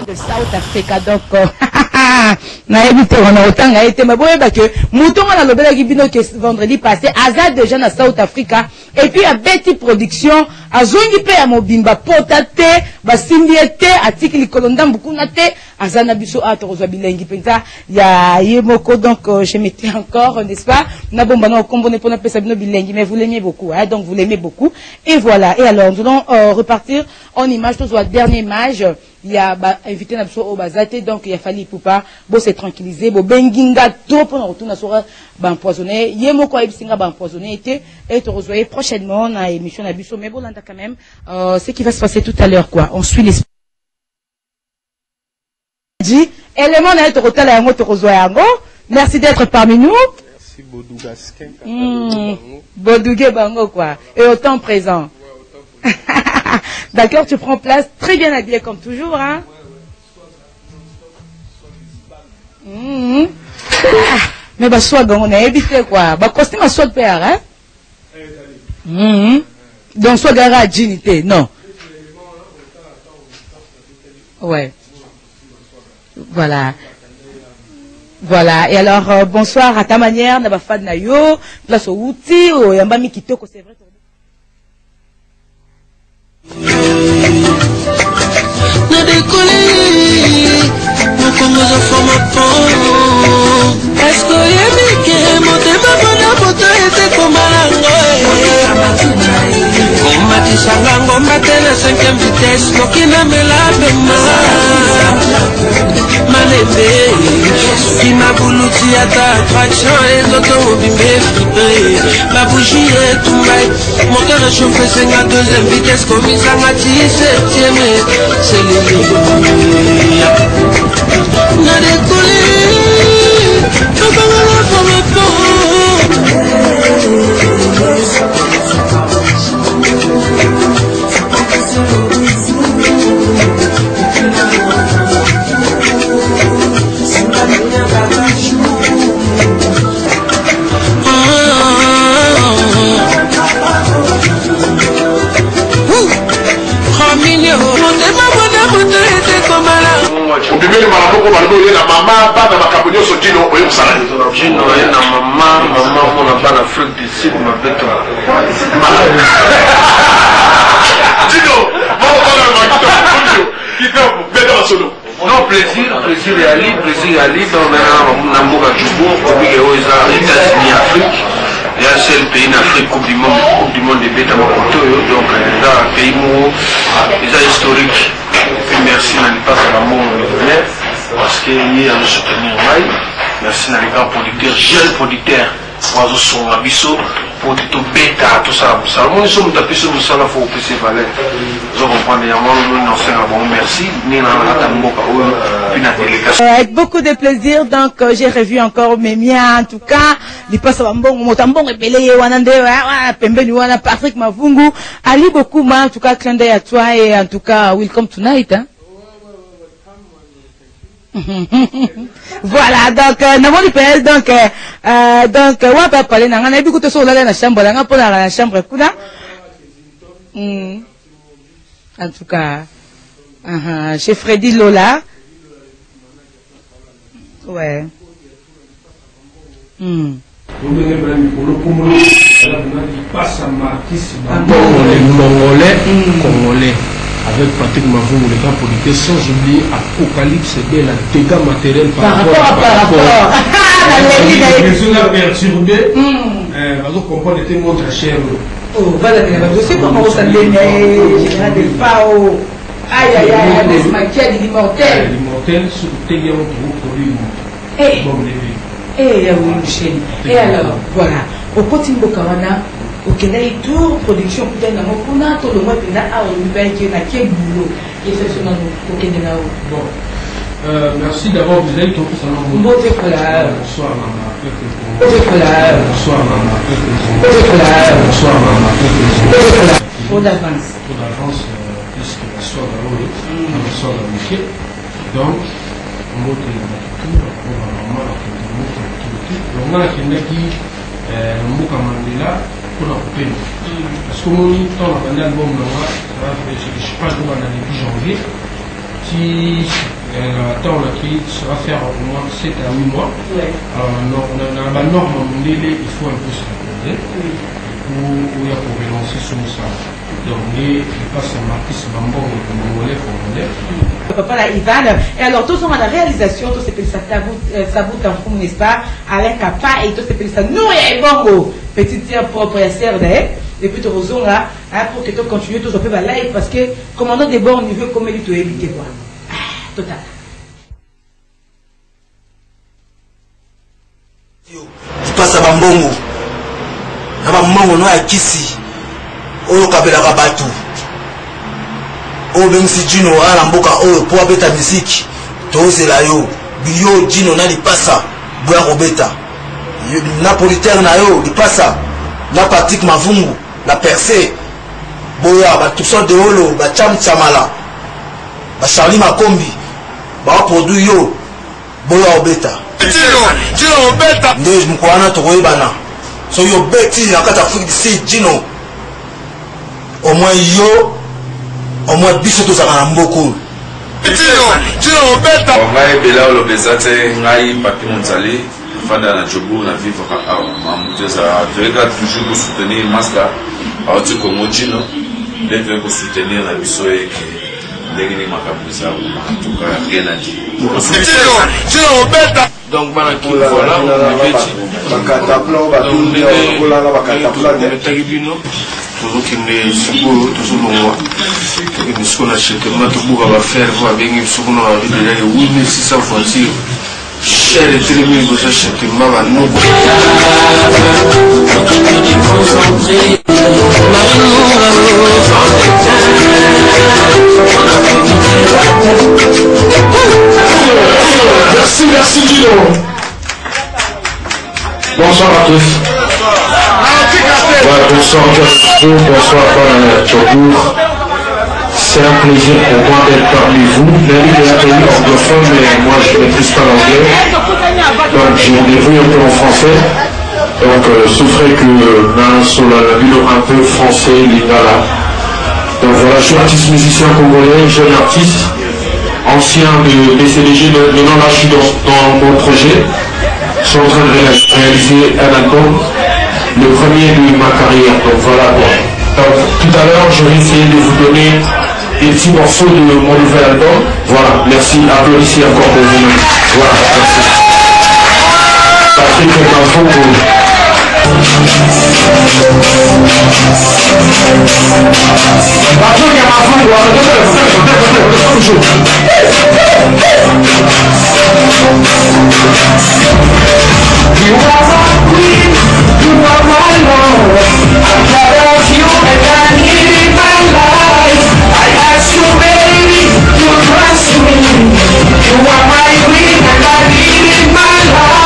de South Africa, donc na évité on a autant a été mais bon que mouton on a le bel bino que vendredi passé Azad déjà na South Africa et puis à Betty Production à zongi pe à mobimba potate ba simbiete article kolonda beaucoup na te Azana biso a tozo bilengi penza ya yemoko donc je mettais encore n'est-ce pas na bomba na kombone pour na pesa bino bilengi mais vous l'aimez beaucoup hein, donc vous l'aimez beaucoup et voilà et alors nous allons repartir en image tous la dernière image. Il y a invité Nabso au Bazate, donc il a fallu pour pas se tranquilliser, benginga tout pour nous retourner sur empoisonné. Yemo quoi ibsinga empoisonné et te rejoindre prochainement dans l'émission Nabuso. Mais bon, là quand même, ce qui va se passer tout à l'heure quoi. On suit les dit élément n'a été retenu à te rejoindre. Merci d'être parmi nous. Merci Bodougaskin. Bodougé bango quoi. Et autant présent. D'accord, tu prends place, très bien habillé comme toujours, hein. Mais bah soit on a évité quoi. Bah costume à soit père, hein. Donc soit gara à dignité, non. Ouais. Voilà. Voilà. Et alors bonsoir à ta manière, n'a pas fait de nayo, place au outil, au yamba mi kitoko, c'est vrai. Na décollé, mon Congo je forme un pont. Est-ce que y'a mis que mon débat bon à poto était comme un on m'a dit Sangango, matin à 5e vitesse, Mokina me la demande. Malévé, qui m'a voulu t'y attraction, les automobiles frippés. Ma bougie est tout mal, mon cœur est chauffé, c'est à 2e vitesse, comme il s'en a dit 7e, c'est les n'a décollé, on va la forme maman, papa, ma cabine sur Dino, oui, on s'arrête. Dino, et na maman, on n'a pas la fleur du sud, ma bête. Dino, non, plaisir et Ali, donc on a Mouga Djoubou, aux États-Unis, Afrique. Il y a un seul pays d'Afrique, Coupe du monde des bêtes à Makoto, donc là, un pays où ils sont historiques. Et merci, on n'est pas à la mort millionnaire, parce qu'il y a un soutenir. Merci, on les grands producteurs, jeunes producteurs, pour son abisso, pour tout bêta, tout ça. Moi, nous sommes tapés sur le sol, il faut PC Valais. Je comprends, il y a un bon merci. Avec beaucoup de plaisir, donc j'ai revu encore mes miens, en tout cas, les passes à bon, Motambon et Pelé, Wanande, Pembe, Wana, Patrick Mavungu, Ali beaucoup, moi, en tout cas, clin d'œil à toi et en tout cas, welcome tonight, hein. Voilà, donc, nous PS, donc, on va parler, on a beaucoup de choses dans la chambre, on a pas dans la chambre, en tout cas, chez Freddy Lola. Ouais. Congolais. Avec Patrick Mavou, le grand producteur, sans oublier Apocalypse, c'est la dégâts matériels par rapport à les gens perturbés, on comprend les témoins très chers. Oh, voilà, je sais comment ça devient, général des FAO. Aïe, aïe, aïe, Maquia, l'immortel. L'immortel, sur le téléphone, on produit. Et alors, voilà, au côté de Bokawana, au Kenya, tour production, peut-être, on a tout le monde qui a un boulot, exceptionnellement au Kenya. Bon. Merci d'abord, vous êtes au salon. Bonsoir, maman. Bonsoir, maman. Trop d'avance. Puisque la soirée d'abord, la soirée d'amitié. Donc, on va te la culture, on va la on a qui n'est qui Mouka Mandela pour la couper. Parce que mon temps, on a un album, je ne sais pas, on a début janvier. qui attend qui sera faire au moins 7 à 8 mois. Alors, dans la norme, il faut un peu se reposer pour relancer sur ça. Donc, il passe un artiste bambon et papa la Ivan. Et alors, tous sont à la réalisation, tous s'appelle ça Sabout en fond, n'est-ce pas? Avec Papa et tous s'appelle ça nous et Bongo. Petite tiers propre et CRD. Et puis, tu rejoins là, pour que tu continues, tu fais la live parce que, commandant des bords, on veut comme il te éviter quoi. Total. Tu passes à Bambongo. À Bambongo, nous à Kissi. Oyo kabela kabatu. Oyo bengisi Gino ala mboka oyo po abeta musique. Tozela yo. Biyo Gino na lipasa. Boya robeta. Napolitaire na yo lipasa. Na Patrick Mavungu. La Percé. Boya ba tout ça de holo. Ba Cham Chamala. Ba Charlie Makombi. Ba produit yo. Boya robeta. Gino robeta. Nde mkwana tokoyebana. So yo beti nakata Afrique d'ici Gino. Au moins yo, au moins biso to saka na mboko. Tino beta. Ngai bela lo bezate ngai papi monzali fanda na jobu na vivre à mamuteza devrait toujours soutenir Masla à autre comme Gino devrait soutenir la biso et ndengini makabuza en tout cas rien à dire. Tino beta. Donc voilà qui voilà on est petit. Bakataplo batunde ola la bakatapla de tozokende sikoyo tozolongwa tokende siko na chetement tobuka bafere po babengi soko na bavidela 8600 voiture cher etelemi liboso chetement banoko Merci Gino. Bonsoir à tous. Bonsoir bonsoir Tchogour. C'est un plaisir pour moi d'être parmi vous. L'ami de l'atelier anglophone, mais moi je ne maîtrise pas l'anglais. Donc je me débrouille un peu en français. Donc souffrez que la ville un peu français, lingala. Donc voilà, je suis artiste musicien congolais, jeune artiste, ancien de BCDG. Maintenant là je suis dans mon projet. Je suis en train de réaliser un album. Le premier de ma carrière, donc voilà quoi. Donc tout à l'heure je vais essayer de vous donner des petits morceaux de mon nouvel album. Voilà, merci, applaudissez encore pour vous-même. Voilà, merci. Patrick est un faux pour You are my queen, you are my lord. I'm proud of you and I need in my life. I ask you baby, you trust me. You are my queen and I need in my life.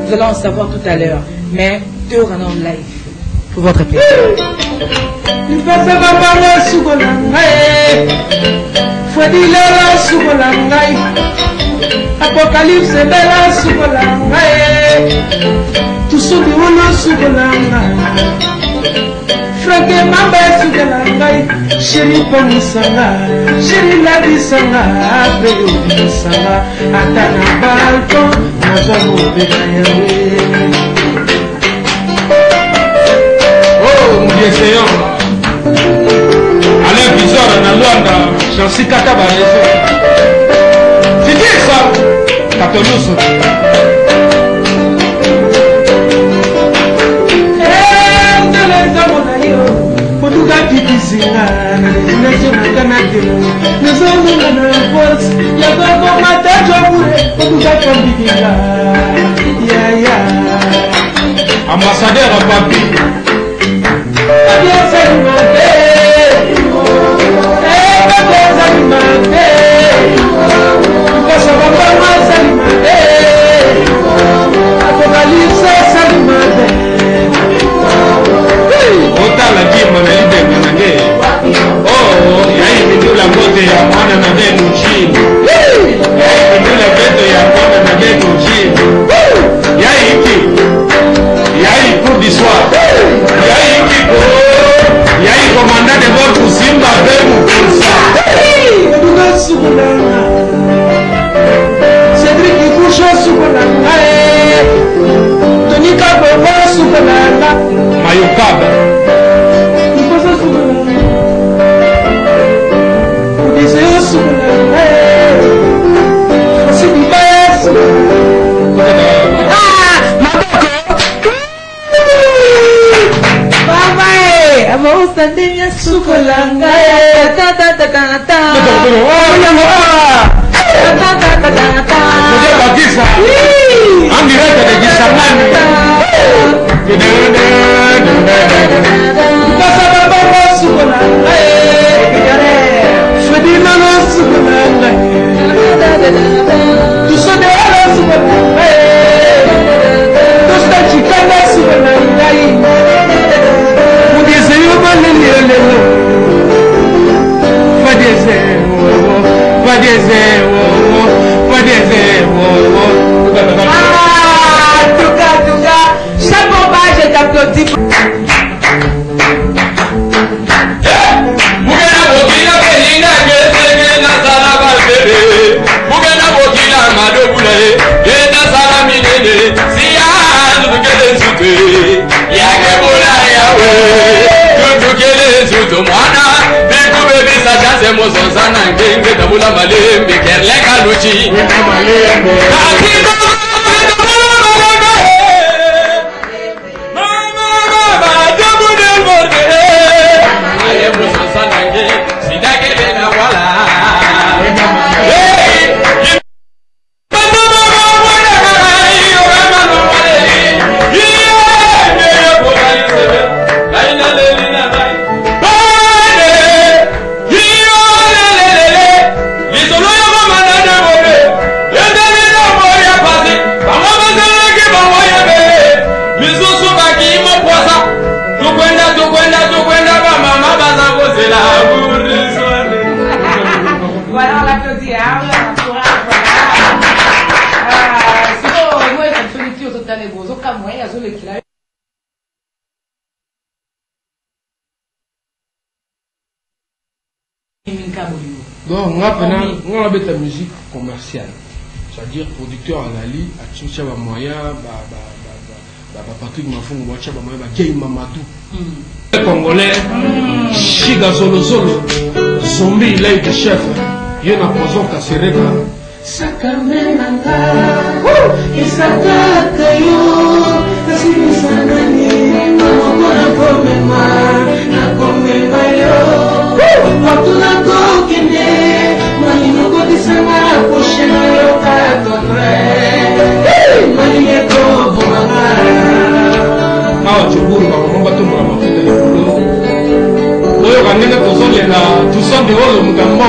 Nous allons en savoir tout à l'heure, mais deux rendons en live pour votre plaisir. Apocalypse bela sukolanga tout soubi wolo sukolanga Franke mamba sukolanga chéri pomusanga chéri la bisanga abeyo bisanga atana balcon nazamu beyawe Oh, mon essayant. Alain Bizarre, dans Luanda, j'en suis Kataba. C'est qui ça? Katoloso. Potuga pipisi Singa, destination à Canada. Nous sommes dans la force, il y a pas de matin, je vous ai compliqué là. Ambassadeur à papi. Bien s'alimenter. Bien s'alimenter. Ça va pas mal s'alimenter. Apocalypse s'alimenter. Autant la vie m'a mis de managé. Oh, il y a une la mode et on a navé nous chine. Il y a une la bête et on a navé nous chine. Il y a une cours d'histoire. Il y a une commandant de bord pour Simba Bemou pour ça. Cédric qui couche sous la Tony Kabova sous la Mayokaba. Vamos tandemia sukolanga ta ta ta ta ta. En direct de Gisamani. Donc, on a fait la musique commerciale, c'est-à-dire producteur en Ali, à Tchincha Moya, Patrick Mafungo, Wachaba Moya, Kei Mamadou. Les Congolais, Chiga Solo Solo, Zombie, il a été chef, il y a un poison Kassereka. Sakamemanga, Isakakayo, Kasimisanani, Namokona Komema, Nakomema yo. Watuna kokine, malino kodisanga poshena yo katore. Malie ko bomanga. Awa chuburu kwa mambo tumura mafuta ya kulo. Oyo kanene kozole na tusonde olo mugambo.